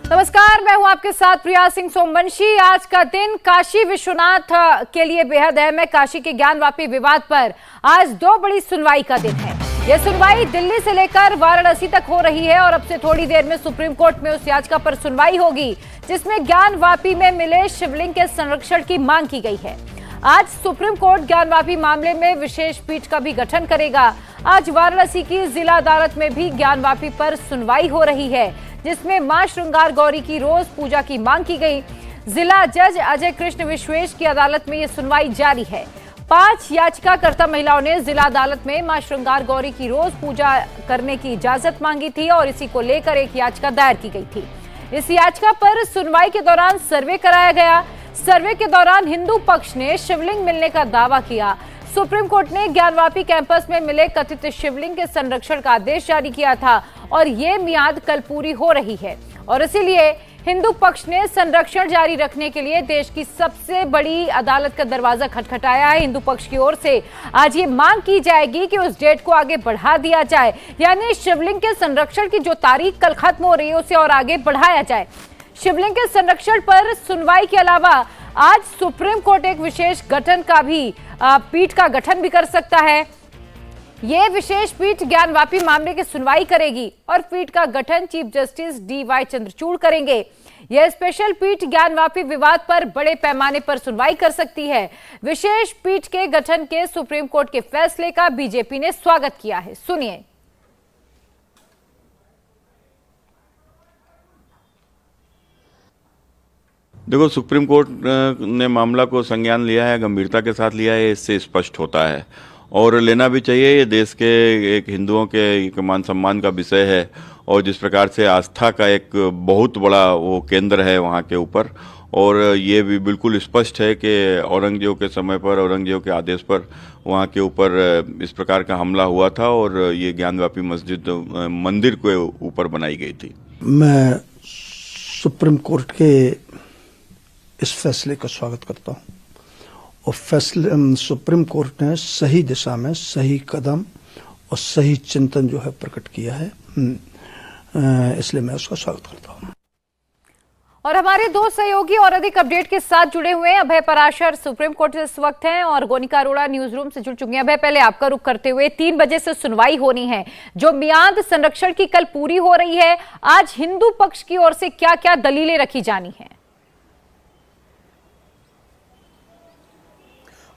नमस्कार, मैं हूं आपके साथ प्रिया सिंह सोमवंशी। आज का दिन काशी विश्वनाथ के लिए बेहद अहम है। काशी के ज्ञानवापी विवाद पर आज दो बड़ी सुनवाई का दिन है। यह सुनवाई दिल्ली से लेकर वाराणसी तक हो रही है और अब से थोड़ी देर में सुप्रीम कोर्ट में उस याचिका पर सुनवाई होगी जिसमें ज्ञानवापी में मिले शिवलिंग के संरक्षण की मांग की गई है। आज सुप्रीम कोर्ट ज्ञानवापी मामले में विशेष पीठ का भी गठन करेगा। आज वाराणसी की जिला अदालत में भी ज्ञानवापी पर सुनवाई हो रही है जिसमें मां श्रृंगार गौरी की रोज पूजा की मांग की गई। जिला जज अजय कृष्ण विश्वेश की अदालत में यह सुनवाई जारी है। 5 याचिकाकर्ता महिलाओं ने जिला अदालत में मां श्रृंगार गौरी की रोज पूजा करने की इजाजत मांगी थी और इसी को लेकर एक याचिका दायर की गई थी। इस याचिका पर सुनवाई के दौरान सर्वे कराया गया। सर्वे के दौरान हिंदू पक्ष ने शिवलिंग मिलने का दावा किया। सुप्रीम कोर्ट ने ज्ञानवापी कैंपस में मिले कथित शिवलिंग के संरक्षण का आदेश जारी किया था और ये मियाद कल पूरी हो रही है और इसीलिए हिंदू पक्ष ने संरक्षण जारी रखने के लिए देश की सबसे बड़ी अदालत का दरवाजा खटखटाया है। हिंदू पक्ष की ओर से आज ये मांग की जाएगी कि उस डेट को आगे बढ़ा दिया जाए, यानी शिवलिंग के संरक्षण की जो तारीख कल खत्म हो रही है उसे और आगे बढ़ाया जाए। शिवलिंग के संरक्षण पर सुनवाई के अलावा आज सुप्रीम कोर्ट एक विशेष गठन का भी पीठ का गठन भी कर सकता है। यह विशेष पीठ ज्ञानवापी मामले की सुनवाई करेगी और पीठ का गठन चीफ जस्टिस DY चंद्रचूड़ करेंगे। यह स्पेशल पीठ ज्ञानवापी विवाद पर बड़े पैमाने पर सुनवाई कर सकती है। विशेष पीठ के गठन के सुप्रीम कोर्ट के फैसले का बीजेपी ने स्वागत किया है। सुनिए। देखो, सुप्रीम कोर्ट ने मामला को संज्ञान लिया है, गंभीरता के साथ लिया है, इससे स्पष्ट होता है और लेना भी चाहिए। ये देश के एक हिंदुओं के मान सम्मान का विषय है और जिस प्रकार से आस्था का एक बहुत बड़ा वो केंद्र है वहाँ के ऊपर, और ये भी बिल्कुल स्पष्ट है कि औरंगजेब के समय पर, औरंगजेब के आदेश पर वहाँ के ऊपर इस प्रकार का हमला हुआ था और ये ज्ञानवापी मस्जिद मंदिर के ऊपर बनाई गई थी। मैं सुप्रीम कोर्ट के इस फैसले का स्वागत करता हूं और फैसले सुप्रीम कोर्ट ने सही दिशा में सही कदम और सही चिंतन जो है प्रकट किया है, इसलिए मैं उसका स्वागत करता हूं। और हमारे दो सहयोगी और अधिक अपडेट के साथ जुड़े हुए हैं। अभय पराशर सुप्रीम कोर्ट से इस वक्त हैं और गोनिका अरोड़ा न्यूज रूम से जुड़ चुके हैं। अभय, पहले आपका रुख करते हुए 3 बजे से सुनवाई होनी है, जो मियाद संरक्षण की कल पूरी हो रही है। आज हिंदू पक्ष की ओर से क्या क्या दलीलें रखी जानी है?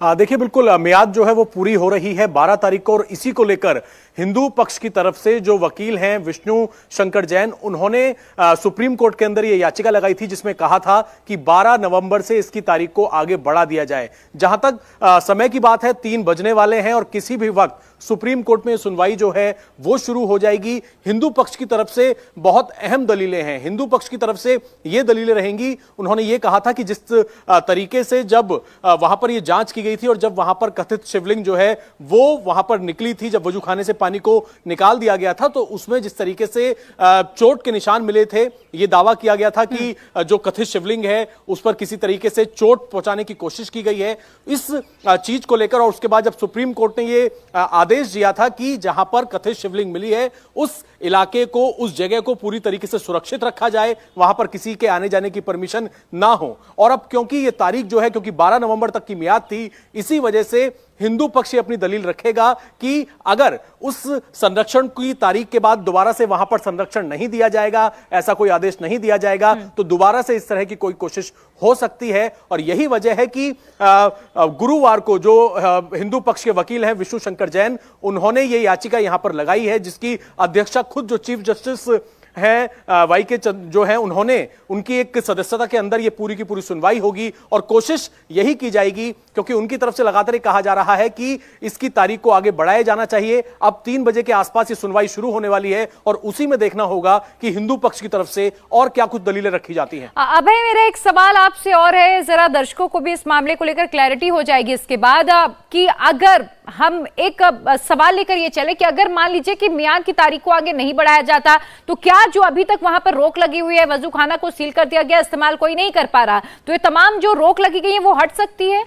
देखिए, बिल्कुल मियाद जो है वो पूरी हो रही है 12 तारीख को और इसी को लेकर हिंदू पक्ष की तरफ से जो वकील हैं विष्णु शंकर जैन, उन्होंने सुप्रीम कोर्ट के अंदर ये याचिका लगाई थी जिसमें कहा था कि 12 नवंबर से इसकी तारीख को आगे बढ़ा दिया जाए। जहां तक समय की बात है, 3 बजने वाले हैं और किसी भी वक्त सुप्रीम कोर्ट में सुनवाई जो है वो शुरू हो जाएगी। हिंदू पक्ष की तरफ से बहुत अहम दलीलें हैं। हिंदू पक्ष की तरफ से ये दलीलें रहेंगी। उन्होंने ये कहा था कि जिस तरीके से जब वहां पर ये जांच की गई थी और जब वहां पर कथित शिवलिंग जो है वो वहां पर निकली थी, जब वजूखाने से पानी को निकाल दिया गया था, तो उसमें जिस तरीके से चोट के निशान मिले थे, ये दावा किया गया था कि जो कथित शिवलिंग है उस पर किसी तरीके से चोट पहुंचाने की कोशिश की गई है। इस चीज को लेकर और उसके बाद जब सुप्रीम कोर्ट ने ये आदेश दिया था कि जहां पर कथित शिवलिंग मिली है उस इलाके को, उस जगह को पूरी तरीके से सुरक्षित रखा जाए, वहां पर किसी के आने जाने की परमिशन ना हो। और अब क्योंकि ये तारीख जो है, क्योंकि 12 नवंबर तक की मियाद थी, इसी वजह से हिंदू पक्ष अपनी दलील रखेगा कि अगर उस संरक्षण की तारीख के बाद दोबारा से वहां पर संरक्षण नहीं दिया जाएगा, ऐसा कोई आदेश नहीं दिया जाएगा, तो दोबारा से इस तरह की कोई कोशिश हो सकती है। और यही वजह है कि गुरुवार को जो हिंदू पक्ष के वकील हैं विष्णु शंकर जैन, उन्होंने ये याचिका यहां पर लगाई है जिसकी अध्यक्षता खुद जो चीफ जस्टिस है YK जो है, उन्होंने उनकी एक सदस्यता के अंदर ये पूरी की पूरी सुनवाई होगी और कोशिश यही की जाएगी, क्योंकि उनकी तरफ से लगातार कहा जा रहा है कि इसकी तारीख को आगे बढ़ाया जाना चाहिए। अब 3 बजे के आसपास ये सुनवाई शुरू होने वाली है और उसी में देखना होगा कि हिंदू पक्ष की तरफ से और क्या कुछ दलीलें रखी जाती हैं। अभय, मेरा एक सवाल आपसे और है, जरा दर्शकों को भी इस मामले को लेकर क्लैरिटी हो जाएगी इसके बाद, कि अगर हम एक सवाल लेकर ये चले कि अगर मान लीजिए कि मियाद की तारीख को आगे नहीं बढ़ाया जाता, तो क्या जो अभी तक वहां पर रोक लगी हुई है, वजूखाना को सील कर दिया गया, इस्तेमाल कोई नहीं कर पा रहा, तो ये तमाम जो रोक लगी गई है वो हट सकती है?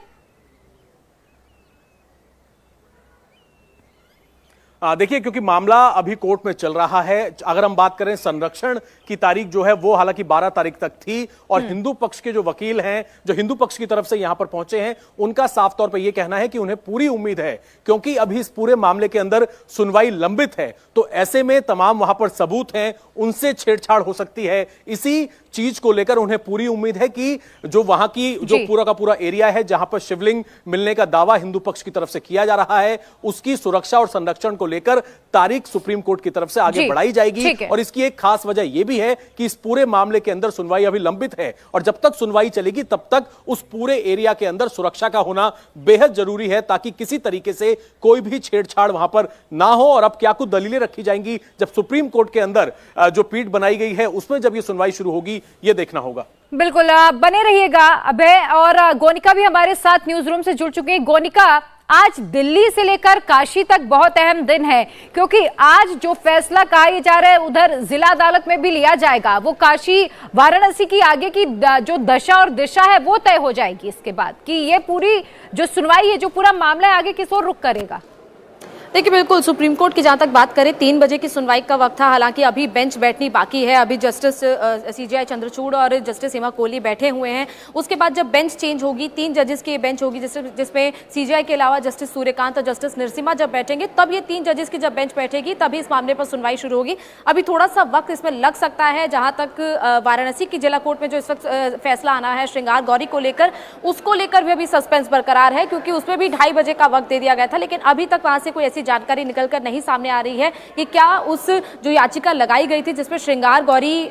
देखिए, क्योंकि मामला अभी कोर्ट में चल रहा है, अगर हम बात करें संरक्षण की तारीख जो है वो हालांकि 12 तारीख तक थी, और हिंदू पक्ष के जो वकील हैं, जो हिंदू पक्ष की तरफ से यहां पर पहुंचे हैं, उनका साफ तौर पर यह कहना है कि उन्हें पूरी उम्मीद है, क्योंकि अभी इस पूरे मामले के अंदर सुनवाई लंबित है, तो ऐसे में तमाम वहां पर सबूत हैं, उनसे छेड़छाड़ हो सकती है। इसी चीज को लेकर उन्हें पूरी उम्मीद है कि जो वहां की जो पूरा का पूरा एरिया है जहां पर शिवलिंग मिलने का दावा हिंदू पक्ष की तरफ से किया जा रहा है, उसकी सुरक्षा और संरक्षण को लेकर तारीख सुप्रीम कोर्ट की तरफ से आगे बढ़ाई जाएगी। और इसकी एक खास वजह यह भी है कि इस पूरे मामले के अंदर सुनवाई अभी लंबित है, और जब तक सुनवाई चलेगी तब तक उस पूरे एरिया के अंदर सुरक्षा का होना बेहद जरूरी है, ताकि किसी तरीके से कोई भी छेड़छाड़ वहां पर ना हो। और अब क्या कुछ दलीलें रखी जाएंगी जब सुप्रीम कोर्ट के अंदर जो पीठ बनाई गई है उसमें जब यह सुनवाई शुरू होगी, यह देखना होगा। बिल्कुल, बने रहिएगा अभय। और गोनिका भी हमारे साथ न्यूज रूम से जुड़ चुके हैं। गोनिका, आज दिल्ली से लेकर काशी तक बहुत अहम दिन है, क्योंकि आज जो फैसला कहा जा रहा है उधर जिला अदालत में भी लिया जाएगा, वो काशी वाराणसी की आगे की जो दशा और दिशा है वो तय हो जाएगी इसके बाद, कि ये पूरी जो सुनवाई है, जो पूरा मामला है, आगे किस ओर रुख करेगा। देखिए, बिल्कुल सुप्रीम कोर्ट की जहां तक बात करें 3 बजे की सुनवाई का वक्त था। हालांकि अभी बेंच बैठनी बाकी है। अभी जस्टिस सीजेआई चंद्रचूड़ और जस्टिस सीमा कोहली बैठे हुए हैं। उसके बाद जब बेंच चेंज होगी, 3 जजेस की बेंच होगी, जिसमें सीजेआई के अलावा जस्टिस सूर्यकांत और जस्टिस नरसिम्हा जब बैठेंगे, तब ये 3 जजेस की जब बेंच बैठेगी तभी इस मामले पर सुनवाई शुरू होगी। अभी थोड़ा सा वक्त इसमें लग सकता है। जहां तक वाराणसी की जिला कोर्ट में जो इस वक्त फैसला आना है श्रृंगार गौरी को लेकर, उसको लेकर भी अभी सस्पेंस बरकरार है, क्योंकि उसमें भी 2:30 बजे का वक्त दे दिया गया था। लेकिन अभी तक वहां से कोई ऐसी जानकारी निकलकर नहीं सामने आ रही है कि क्या उस जो याचिका लगाई गई थी जिसमें श्रृंगार गौरी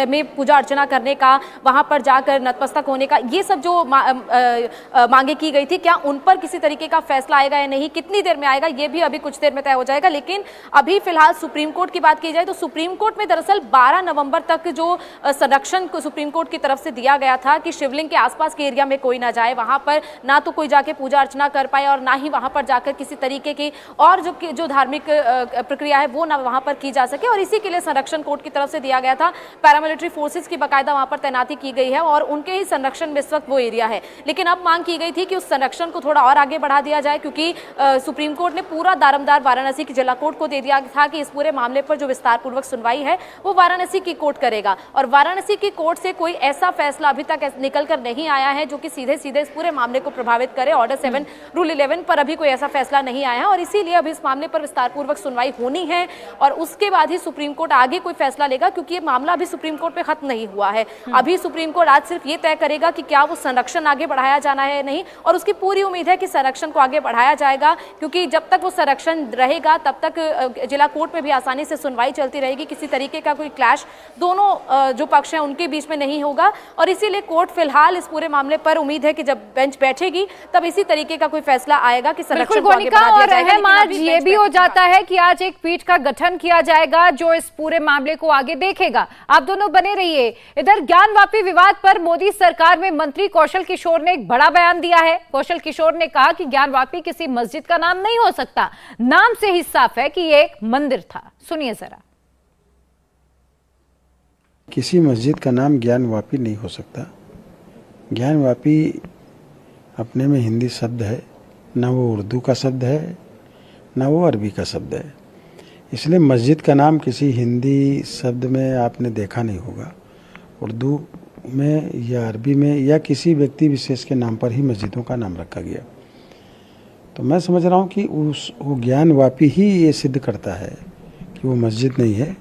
में पूजा अर्चना करने का, वहां पर जाकर नतमस्तक होने का, ये सब जो मांगे की गई थी, क्या उन पर किसी तरीके का फैसला आएगा या नहीं, कितनी देर में आएगा, ये भी अभी कुछ देर में तय हो जाएगा। लेकिन अभी फिलहाल सुप्रीम कोर्ट की बात की जाए तो सुप्रीम कोर्ट में दरअसल 12 नवंबर तक जो संरक्षण को सुप्रीम कोर्ट की तरफ से दिया गया था कि शिवलिंग के आसपास के एरिया में कोई ना जाए, वहां पर ना तो कोई जाके पूजा अर्चना कर पाए और ना ही वहां पर जाकर किसी तरीके की और जो धार्मिक प्रक्रिया है वो ना वहां पर की जा सके, और इसी के लिए संरक्षण कोर्ट की तरफ से दिया गया था। पैरामिलिट्री फोर्सेस की बाकायदा वहां पर तैनाती की गई है और उनके ही संरक्षण में इस वक्त वो एरिया है। लेकिन अब मांग की गई थी कि उस संरक्षण को थोड़ा और आगे बढ़ा दिया जाए, क्योंकि सुप्रीम कोर्ट ने पूरा दारोमदार वाराणसी की जिला कोर्ट को दे दिया था कि इस पूरे मामले पर जो विस्तार पूर्वक सुनवाई है वो वाराणसी की कोर्ट करेगा। और वाराणसी की कोर्ट से कोई ऐसा फैसला अभी तक निकल कर नहीं आया है जो कि सीधे सीधे इस पूरे मामले को प्रभावित करे। ऑर्डर 7 रूल 11 पर अभी कोई ऐसा फैसला नहीं आया है, और इसीलिए अभी इस मामले पर विस्तार पूर्वक सुनवाई होनी है और उसके बाद ही सुप्रीम कोर्ट आगे कोई फैसला लेगा, क्योंकि ये मामला अभी सुप्रीम कोर्ट पे खत्म नहीं हुआ है। अभी सुप्रीम कोर्ट आज सिर्फ ये तय करेगा कि क्या वो संरक्षण आगे बढ़ाया जाना है या नहीं, और उसकी पूरी उम्मीद है कि संरक्षण को आगे बढ़ाया जाएगा, क्योंकि जब तक वो संरक्षण रहेगा तब तक जिला कोर्ट में भी आसानी से सुनवाई चलती रहेगी। किसी तरीके का कोई क्लैश दोनों जो पक्ष हैं उनके बीच में नहीं होगा, और इसीलिए कोर्ट फिलहाल इस पूरे मामले पर उम्मीद है कि जब बेंच बैठेगी तब इसी तरीके का कोई फैसला आएगा कि संरक्षण को आगे बढ़ा दिया जाएगा। आज ये भी हो जाता है कि आज एक पीठ का गठन किया जाएगा जो इस पूरे मामले को आगे देखेगा। आप दोनों बने रहिए। इधर ज्ञानवापी विवाद पर मोदी सरकार में मंत्री कौशल किशोर ने एक बड़ा बयान दिया है। कौशल किशोर ने कहा कि ज्ञानवापी किसी मस्जिद का नाम नहीं हो सकता, नाम से ही साफ है कि ये एक मंदिर था। सुनिए जरा। किसी मस्जिद का नाम ज्ञानवापी नहीं हो सकता। ज्ञानवापी अपने में हिंदी शब्द है, ना वो उर्दू का शब्द है ना वो अरबी का शब्द है, इसलिए मस्जिद का नाम किसी हिंदी शब्द में आपने देखा नहीं होगा। उर्दू में या अरबी में या किसी व्यक्ति विशेष के नाम पर ही मस्जिदों का नाम रखा गया। तो मैं समझ रहा हूँ कि वो ज्ञानवापी ही ये सिद्ध करता है कि वो मस्जिद नहीं है,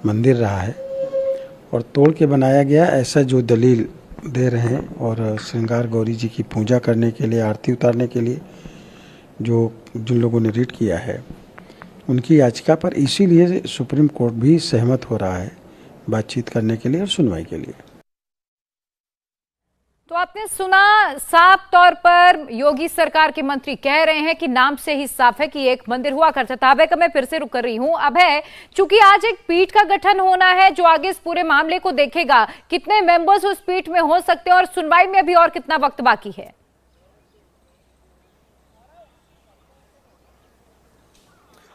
मंदिर रहा है और तोड़ के बनाया गया, ऐसा जो दलील दे रहे हैं। और श्रृंगार गौरी जी की पूजा करने के लिए, आरती उतारने के लिए जिन लोगों ने रीट किया है उनकी याचिका पर इसीलिए सुप्रीम कोर्ट भी सहमत हो रहा है बातचीत करने के लिए और सुनवाई के लिए। तो आपने सुना, साफ तौर पर योगी सरकार के मंत्री कह रहे हैं कि नाम से ही साफ है कि एक मंदिर हुआ करता था। अभय का मैं फिर से रुक कर रही हूं। अभय, चूंकि आज एक पीठ का गठन होना है जो आगे इस पूरे मामले को देखेगा, कितने मेंबर्स उस पीठ में हो सकते हैं और सुनवाई में अभी और कितना वक्त बाकी है?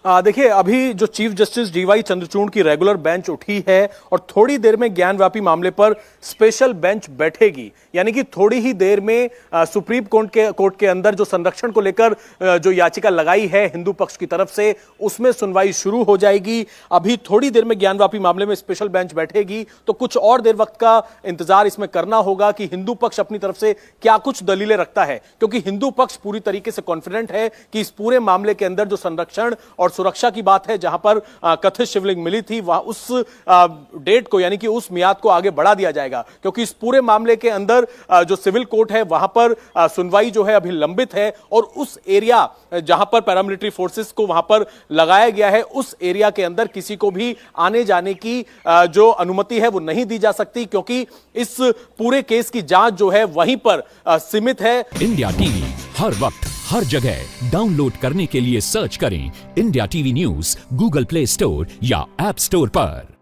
देखिए, अभी जो चीफ जस्टिस डीवाई चंद्रचूड़ की रेगुलर बेंच उठी है और थोड़ी देर में ज्ञानव्यापी मामले पर स्पेशल बेंच बैठेगी, यानी कि थोड़ी ही देर में सुप्रीम कोर्ट के अंदर जो संरक्षण को लेकर जो याचिका लगाई है हिंदू पक्ष की तरफ से, उसमें सुनवाई शुरू हो जाएगी। अभी थोड़ी देर में ज्ञानव्यापी मामले में स्पेशल बेंच बैठेगी, तो कुछ और देर वक्त का इंतजार इसमें करना होगा कि हिंदू पक्ष अपनी तरफ से क्या कुछ दलीलें रखता है, क्योंकि हिंदू पक्ष पूरी तरीके से कॉन्फिडेंट है कि इस पूरे मामले के अंदर जो संरक्षण और सुरक्षा की बात है, जहां पर कथित शिवलिंग मिली थी, वहां उस डेट को यानी कि उस मियाद को आगे बढ़ा दिया जाएगा, क्योंकि इस पूरे मामले के अंदर जो सिविल कोर्ट है वहां पर सुनवाई जो है अभी लंबित है, और उस एरिया जहां पर पैरामिलिट्री फोर्सेस को वहां पर लगाया गया है, उस एरिया के अंदर किसी को भी आने जाने की जो अनुमति है वो नहीं दी जा सकती, क्योंकि इस पूरे केस की जांच जो है वहीं पर सीमित है। इंडिया टीवी हर वक्त हर जगह डाउनलोड करने के लिए सर्च करें India TV news Google play store या ऐप स्टोर पर।